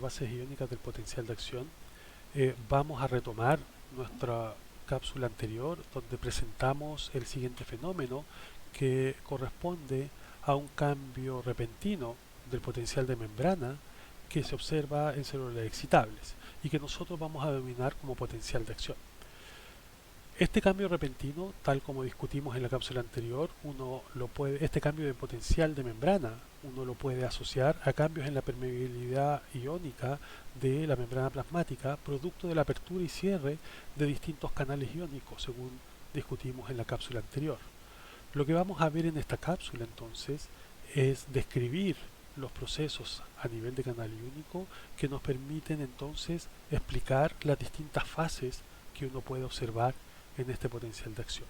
fases iónicas del potencial de acción, vamos a retomar nuestra cápsula anterior donde presentamos el siguiente fenómeno que corresponde a un cambio repentino del potencial de membrana que se observa en células excitables y que nosotros vamos a denominar como potencial de acción. Este cambio repentino, tal como discutimos en la cápsula anterior, este cambio de potencial de membrana, uno lo puede asociar a cambios en la permeabilidad iónica de la membrana plasmática, producto de la apertura y cierre de distintos canales iónicos, según discutimos en la cápsula anterior. Lo que vamos a ver en esta cápsula entonces es describir los procesos a nivel de canal iónico que nos permiten entonces explicar las distintas fases que uno puede observar en este potencial de acción.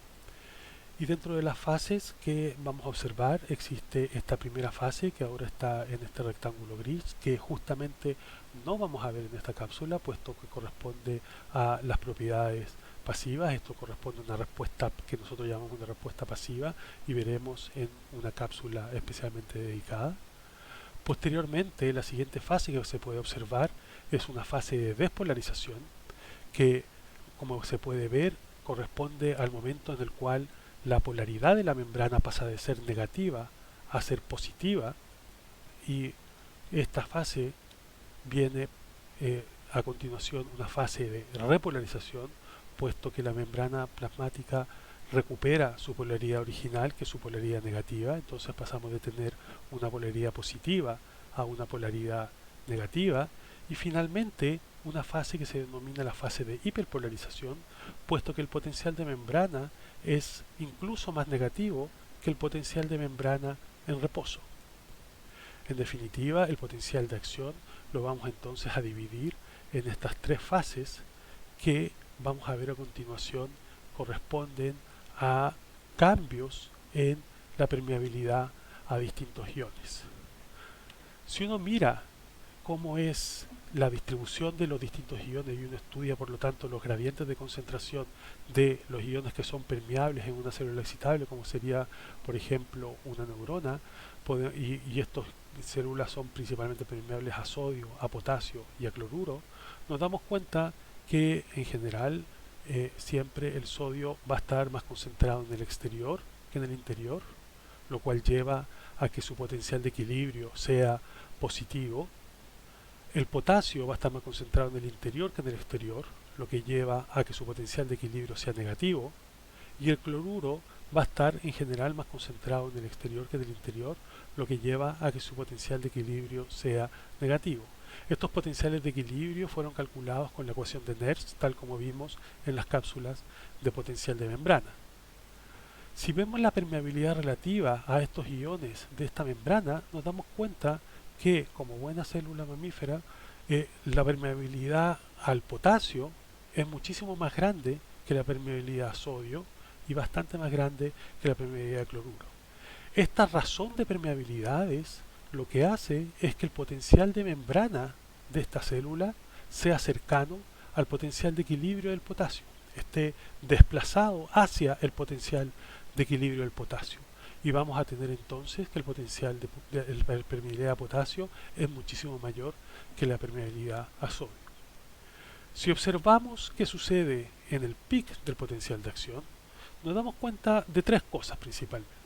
Y dentro de las fases que vamos a observar existe esta primera fase que ahora está en este rectángulo gris, que justamente no vamos a ver en esta cápsula puesto que corresponde a las propiedades pasivas. Esto corresponde a una respuesta que nosotros llamamos una respuesta pasiva y veremos en una cápsula especialmente dedicada. Posteriormente, la siguiente fase que se puede observar es una fase de despolarización que, como se puede ver, corresponde al momento en el cual la polaridad de la membrana pasa de ser negativa a ser positiva, y esta fase viene a continuación una fase de repolarización, puesto que la membrana plasmática recupera su polaridad original, que es su polaridad negativa. Entonces pasamos de tener una polaridad positiva a una polaridad negativa, y finalmente una fase que se denomina la fase de hiperpolarización, puesto que el potencial de membrana es incluso más negativo que el potencial de membrana en reposo. En definitiva, el potencial de acción lo vamos entonces a dividir en estas tres fases que vamos a ver a continuación corresponden a cambios en la permeabilidad a distintos iones. Si uno mira cómo es la distribución de los distintos iones y uno estudia por lo tanto los gradientes de concentración de los iones que son permeables en una célula excitable, como sería por ejemplo una neurona, y estas células son principalmente permeables a sodio, a potasio y a cloruro, nos damos cuenta que en general siempre el sodio va a estar más concentrado en el exterior que en el interior, lo cual lleva a que su potencial de equilibrio sea positivo. El potasio va a estar más concentrado en el interior que en el exterior, lo que lleva a que su potencial de equilibrio sea negativo, y el cloruro va a estar en general más concentrado en el exterior que en el interior, lo que lleva a que su potencial de equilibrio sea negativo. Estos potenciales de equilibrio fueron calculados con la ecuación de Nernst, tal como vimos en las cápsulas de potencial de membrana. Si vemos la permeabilidad relativa a estos iones de esta membrana, nos damos cuenta que, como buena célula mamífera, la permeabilidad al potasio es muchísimo más grande que la permeabilidad a sodio y bastante más grande que la permeabilidad a cloruro. Esta razón de permeabilidades lo que hace es que el potencial de membrana de esta célula sea cercano al potencial de equilibrio del potasio, esté desplazado hacia el potencial de equilibrio del potasio. Y vamos a tener entonces que el potencial de permeabilidad a potasio es muchísimo mayor que la permeabilidad a sodio. Si observamos qué sucede en el pic del potencial de acción, nos damos cuenta de tres cosas principalmente.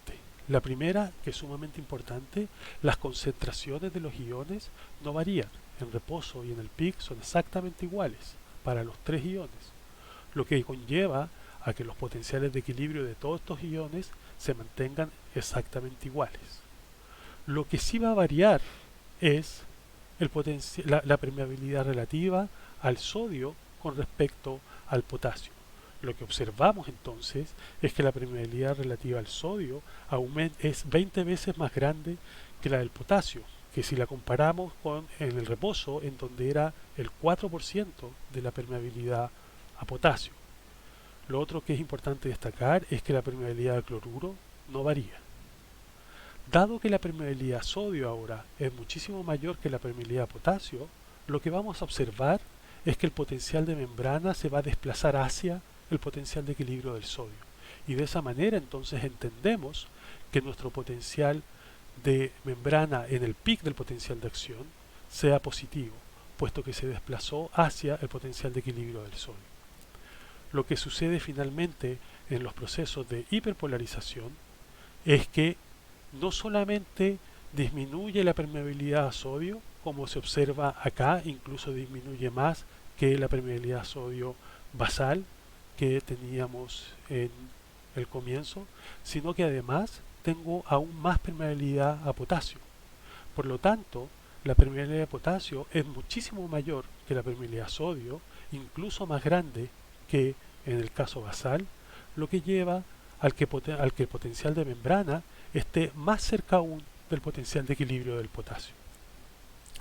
La primera, que es sumamente importante, las concentraciones de los iones no varían. En reposo y en el pic son exactamente iguales para los tres iones, lo que conlleva a que los potenciales de equilibrio de todos estos iones se mantengan exactamente iguales. Lo que sí va a variar es la permeabilidad relativa al sodio con respecto al potasio. Lo que observamos entonces es que la permeabilidad relativa al sodio es 20 veces más grande que la del potasio, que si la comparamos con en el reposo, en donde era el 4% de la permeabilidad a potasio. Lo otro que es importante destacar es que la permeabilidad al cloruro no varía. Dado que la permeabilidad a sodio ahora es muchísimo mayor que la permeabilidad a potasio, lo que vamos a observar es que el potencial de membrana se va a desplazar hacia el potencial de equilibrio del sodio. Y de esa manera entonces entendemos que nuestro potencial de membrana en el pic del potencial de acción sea positivo, puesto que se desplazó hacia el potencial de equilibrio del sodio. Lo que sucede finalmente en los procesos de hiperpolarización es que no solamente disminuye la permeabilidad a sodio, como se observa acá, incluso disminuye más que la permeabilidad a sodio basal que teníamos en el comienzo, sino que además tengo aún más permeabilidad a potasio. Por lo tanto, la permeabilidad de potasio es muchísimo mayor que la permeabilidad a sodio, incluso más grande que en el caso basal, lo que lleva al que el potencial de membrana esté más cerca aún del potencial de equilibrio del potasio.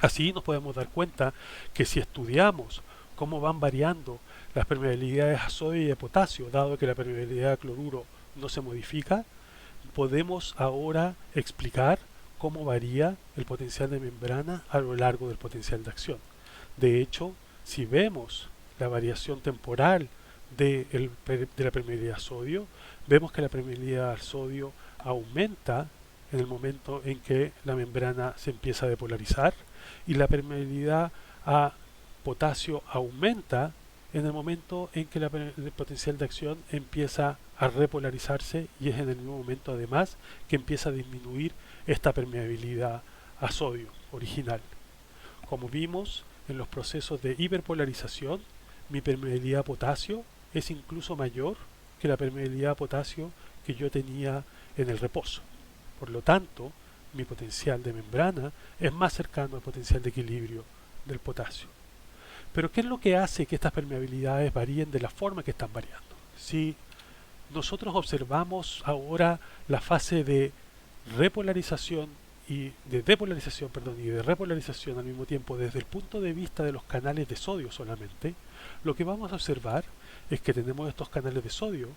Así nos podemos dar cuenta que si estudiamos cómo van variando las permeabilidades a sodio y a potasio, dado que la permeabilidad a cloruro no se modifica, podemos ahora explicar cómo varía el potencial de membrana a lo largo del potencial de acción. De hecho, si vemos la variación temporal de la permeabilidad a sodio, vemos que la permeabilidad al sodio aumenta en el momento en que la membrana se empieza a depolarizar y la permeabilidad a potasio aumenta en el momento en que el potencial de acción empieza a repolarizarse, y es en el mismo momento además que empieza a disminuir esta permeabilidad a sodio original. Como vimos en los procesos de hiperpolarización, mi permeabilidad a potasio es incluso mayor que la permeabilidad a potasio que yo tenía en el reposo. Por lo tanto, mi potencial de membrana es más cercano al potencial de equilibrio del potasio. Pero ¿qué es lo que hace que estas permeabilidades varíen de la forma que están variando? Si nosotros observamos ahora la fase de repolarización y de depolarización, y de repolarización al mismo tiempo desde el punto de vista de los canales de sodio solamente, lo que vamos a observar es que tenemos estos canales de sodio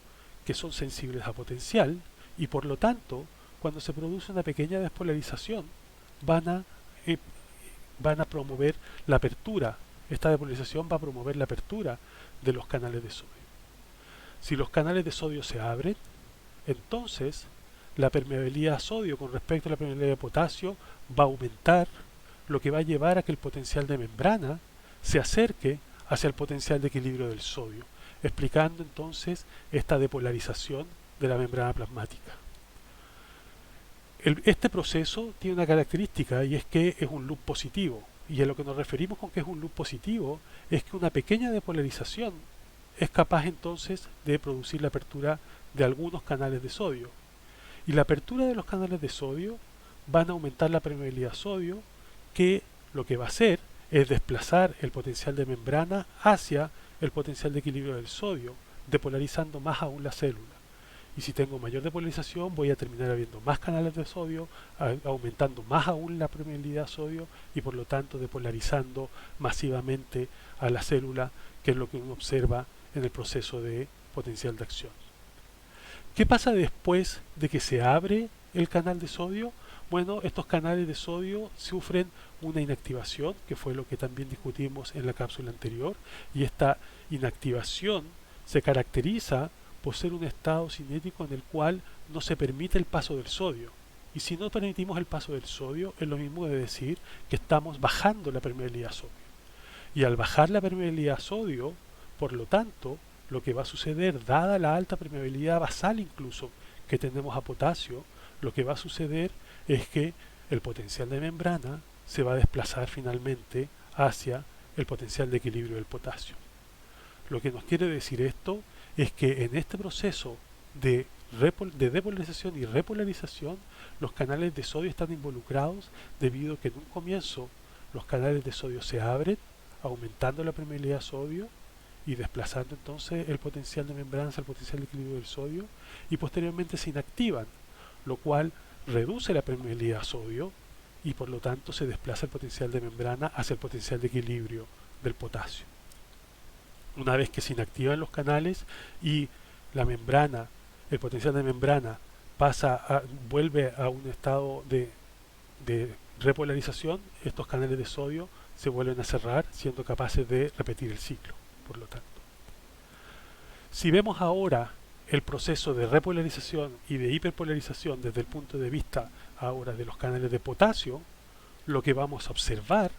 que son sensibles a potencial y por lo tanto cuando se produce una pequeña despolarización van a promover la apertura. Esta depolarización va a promover la apertura de los canales de sodio. Si los canales de sodio se abren, entonces la permeabilidad a sodio con respecto a la permeabilidad de potasio va a aumentar, lo que va a llevar a que el potencial de membrana se acerque hacia el potencial de equilibrio del sodio, explicando entonces esta depolarización de la membrana plasmática. Este proceso tiene una característica y es que es un loop positivo, y a lo que nos referimos con que es un loop positivo es que una pequeña depolarización es capaz entonces de producir la apertura de algunos canales de sodio, y la apertura de los canales de sodio van a aumentar la permeabilidad a sodio, que lo que va a hacer es desplazar el potencial de membrana hacia el potencial de equilibrio del sodio, depolarizando más aún la célula. Y si tengo mayor depolarización voy a terminar habiendo más canales de sodio, aumentando más aún la permeabilidad a sodio y por lo tanto depolarizando masivamente a la célula, que es lo que uno observa en el proceso de potencial de acción. ¿Qué pasa después de que se abre el canal de sodio? Bueno, estos canales de sodio sufren una inactivación, que fue lo que también discutimos en la cápsula anterior, y esta inactivación se caracteriza por ser un estado cinético en el cual no se permite el paso del sodio. Y si no permitimos el paso del sodio, es lo mismo de decir que estamos bajando la permeabilidad a sodio. Y al bajar la permeabilidad a sodio, por lo tanto, lo que va a suceder, dada la alta permeabilidad basal incluso que tenemos a potasio, lo que va a suceder es que el potencial de membrana se va a desplazar finalmente hacia el potencial de equilibrio del potasio. Lo que nos quiere decir esto es que en este proceso de depolarización y repolarización, los canales de sodio están involucrados debido a que en un comienzo los canales de sodio se abren, aumentando la permeabilidad a sodio y desplazando entonces el potencial de membrana hacia el potencial de equilibrio del sodio, y posteriormente se inactivan, lo cual reduce la permeabilidad a sodio y por lo tanto se desplaza el potencial de membrana hacia el potencial de equilibrio del potasio. Una vez que se inactivan los canales y la membrana, el potencial de membrana vuelve a un estado de repolarización, estos canales de sodio se vuelven a cerrar, siendo capaces de repetir el ciclo. Por lo tanto, si vemos ahora el proceso de repolarización y de hiperpolarización desde el punto de vista ahora de los canales de potasio, lo que vamos a observar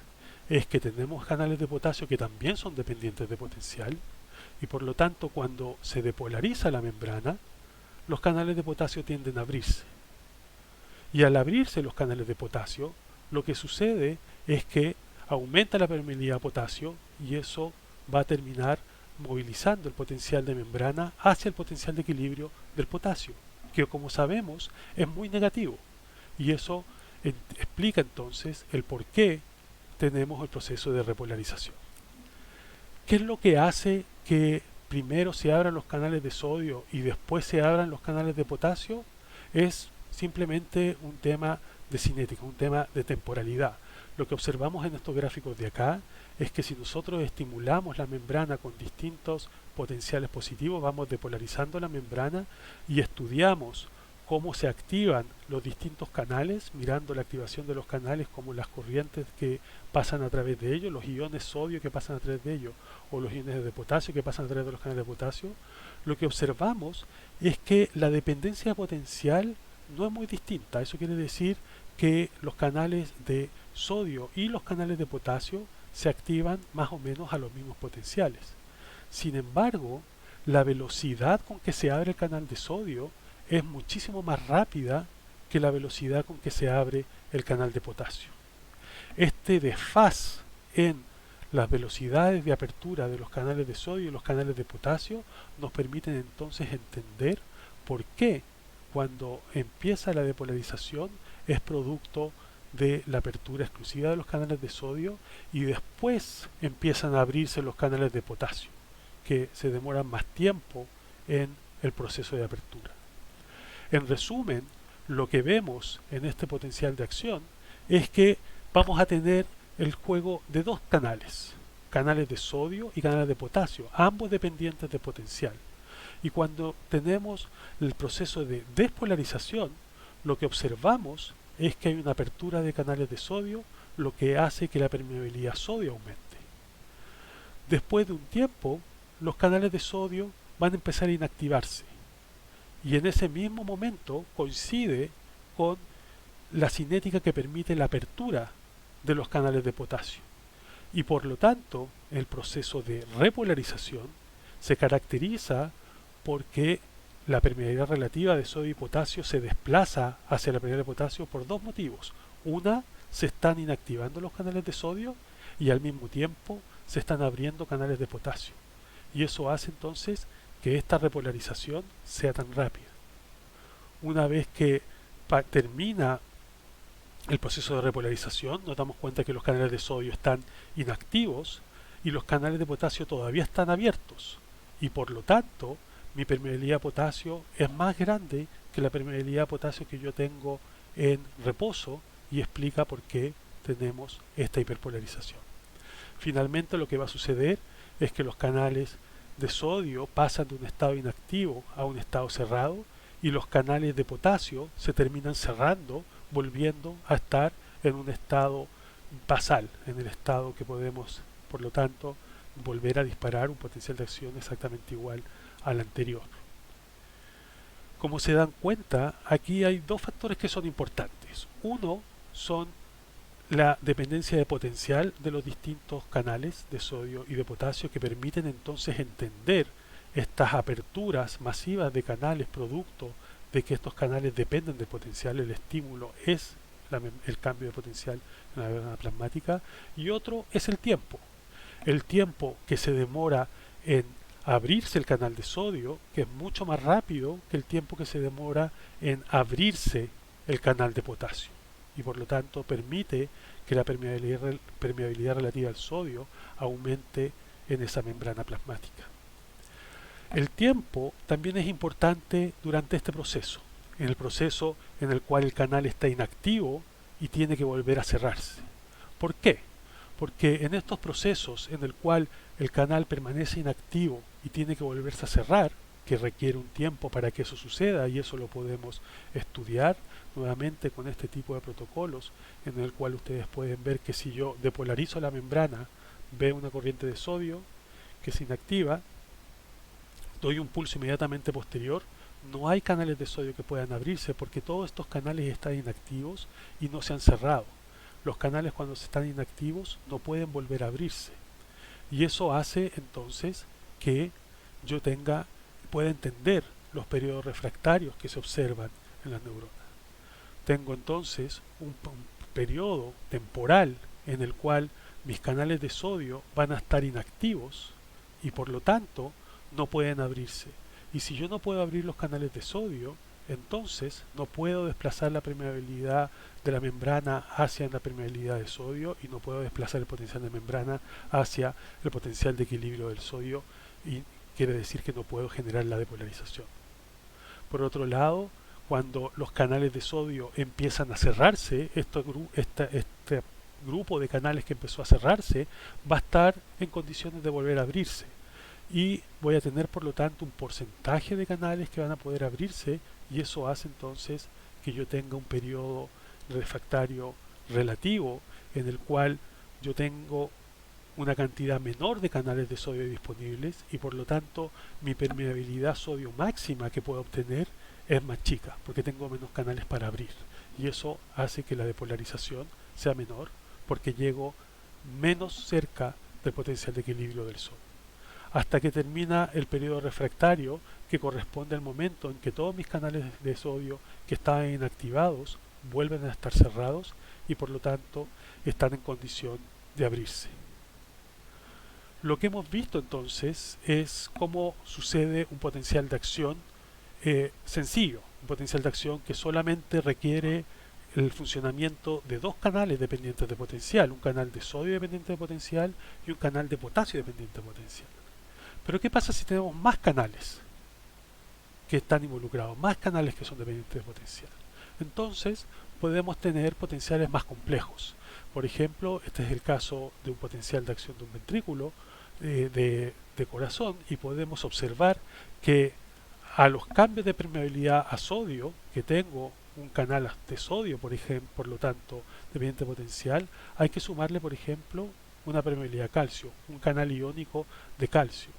es que tenemos canales de potasio que también son dependientes de potencial y por lo tanto cuando se depolariza la membrana, los canales de potasio tienden a abrirse. Y al abrirse los canales de potasio, lo que sucede es que aumenta la permeabilidad a potasio y eso va a terminar movilizando el potencial de membrana hacia el potencial de equilibrio del potasio, que como sabemos es muy negativo. Y eso explica entonces el por qué tenemos el proceso de repolarización. ¿Qué es lo que hace que primero se abran los canales de sodio y después se abran los canales de potasio? Es simplemente un tema de cinética, un tema de temporalidad. Lo que observamos en estos gráficos de acá es que si nosotros estimulamos la membrana con distintos potenciales positivos, vamos depolarizando la membrana y estudiamos cómo se activan los distintos canales, mirando la activación de los canales como las corrientes que pasan a través de ellos, los iones sodio que pasan a través de ellos, o los iones de potasio que pasan a través de los canales de potasio, lo que observamos es que la dependencia potencial no es muy distinta. Eso quiere decir que los canales de sodio y los canales de potasio se activan más o menos a los mismos potenciales. Sin embargo, la velocidad con que se abre el canal de sodio es muchísimo más rápida que la velocidad con que se abre el canal de potasio. Este desfase en las velocidades de apertura de los canales de sodio y los canales de potasio nos permiten entonces entender por qué cuando empieza la depolarización es producto de la apertura exclusiva de los canales de sodio y después empiezan a abrirse los canales de potasio, que se demoran más tiempo en el proceso de apertura. En resumen, lo que vemos en este potencial de acción es que vamos a tener el juego de dos canales, canales de sodio y canales de potasio, ambos dependientes de potencial. Y cuando tenemos el proceso de despolarización, lo que observamos es que hay una apertura de canales de sodio, lo que hace que la permeabilidad sodio aumente. Después de un tiempo, los canales de sodio van a empezar a inactivarse. Y en ese mismo momento coincide con la cinética que permite la apertura de los canales de potasio. Y por lo tanto, el proceso de repolarización se caracteriza porque la permeabilidad relativa de sodio y potasio se desplaza hacia la permeabilidad de potasio por dos motivos. Una, se están inactivando los canales de sodio y al mismo tiempo se están abriendo canales de potasio. Y eso hace entonces que esta repolarización sea tan rápida. Una vez que termina el proceso de repolarización, nos damos cuenta que los canales de sodio están inactivos y los canales de potasio todavía están abiertos. Y por lo tanto, mi permeabilidad a potasio es más grande que la permeabilidad a potasio que yo tengo en reposo y explica por qué tenemos esta hiperpolarización. Finalmente, lo que va a suceder es que los canales de sodio pasan de un estado inactivo a un estado cerrado y los canales de potasio se terminan cerrando, volviendo a estar en un estado basal, en el estado que podemos, por lo tanto, volver a disparar un potencial de acción exactamente igual al anterior. Como se dan cuenta, aquí hay dos factores que son importantes. Uno son la dependencia de potencial de los distintos canales de sodio y de potasio que permiten entonces entender estas aperturas masivas de canales producto de que estos canales dependen del potencial, el estímulo es el cambio de potencial en la membrana plasmática, y otro es el tiempo que se demora en abrirse el canal de sodio, que es mucho más rápido que el tiempo que se demora en abrirse el canal de potasio, y por lo tanto permite que la permeabilidad relativa al sodio aumente en esa membrana plasmática. El tiempo también es importante durante este proceso, en el proceso en el cual el canal está inactivo y tiene que volver a cerrarse. ¿Por qué? Porque en estos procesos en el cual el canal permanece inactivo y tiene que volverse a cerrar, que requiere un tiempo para que eso suceda, y eso lo podemos estudiar nuevamente con este tipo de protocolos, en el cual ustedes pueden ver que si yo depolarizo la membrana, veo una corriente de sodio que se inactiva, doy un pulso inmediatamente posterior, no hay canales de sodio que puedan abrirse porque todos estos canales están inactivos y no se han cerrado. los canales cuando están inactivos no pueden volver a abrirse. Y eso hace entonces que yo pueda entender los periodos refractarios que se observan en las neuronas. Tengo entonces un periodo temporal en el cual mis canales de sodio van a estar inactivos y por lo tanto no pueden abrirse. Y si yo no puedo abrir los canales de sodio, entonces no puedo desplazar la permeabilidad de la membrana hacia la permeabilidad de sodio y no puedo desplazar el potencial de membrana hacia el potencial de equilibrio del sodio, y quiere decir que no puedo generar la depolarización. Por otro lado, cuando los canales de sodio empiezan a cerrarse, este grupo de canales que empezó a cerrarse va a estar en condiciones de volver a abrirse y voy a tener por lo tanto un porcentaje de canales que van a poder abrirse, y eso hace entonces que yo tenga un periodo refractario relativo en el cual yo tengo una cantidad menor de canales de sodio disponibles y por lo tanto mi permeabilidad sodio máxima que puedo obtener es más chica porque tengo menos canales para abrir, y eso hace que la depolarización sea menor porque llego menos cerca del potencial de equilibrio del sodio, hasta que termina el periodo refractario, que corresponde al momento en que todos mis canales de sodio que estaban inactivados vuelven a estar cerrados y por lo tanto están en condición de abrirse. Lo que hemos visto entonces es cómo sucede un potencial de acción sencillo, un potencial de acción que solamente requiere el funcionamiento de dos canales dependientes de potencial, un canal de sodio dependiente de potencial y un canal de potasio dependiente de potencial. Pero ¿qué pasa si tenemos más canales que están involucrados, más canales que son dependientes de potencial? Entonces podemos tener potenciales más complejos. Por ejemplo, este es el caso de un potencial de acción de un ventrículo de corazón, y podemos observar que a los cambios de permeabilidad a sodio, que tengo un canal de sodio, por ejemplo, por lo tanto, dependiente de potencial, hay que sumarle, por ejemplo, una permeabilidad a calcio, un canal iónico de calcio.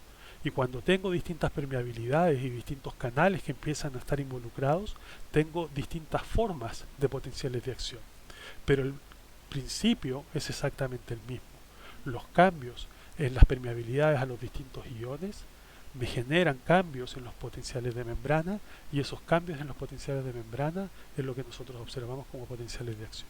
Y cuando tengo distintas permeabilidades y distintos canales que empiezan a estar involucrados, tengo distintas formas de potenciales de acción. Pero el principio es exactamente el mismo. Los cambios en las permeabilidades a los distintos iones me generan cambios en los potenciales de membrana, y esos cambios en los potenciales de membrana es lo que nosotros observamos como potenciales de acción.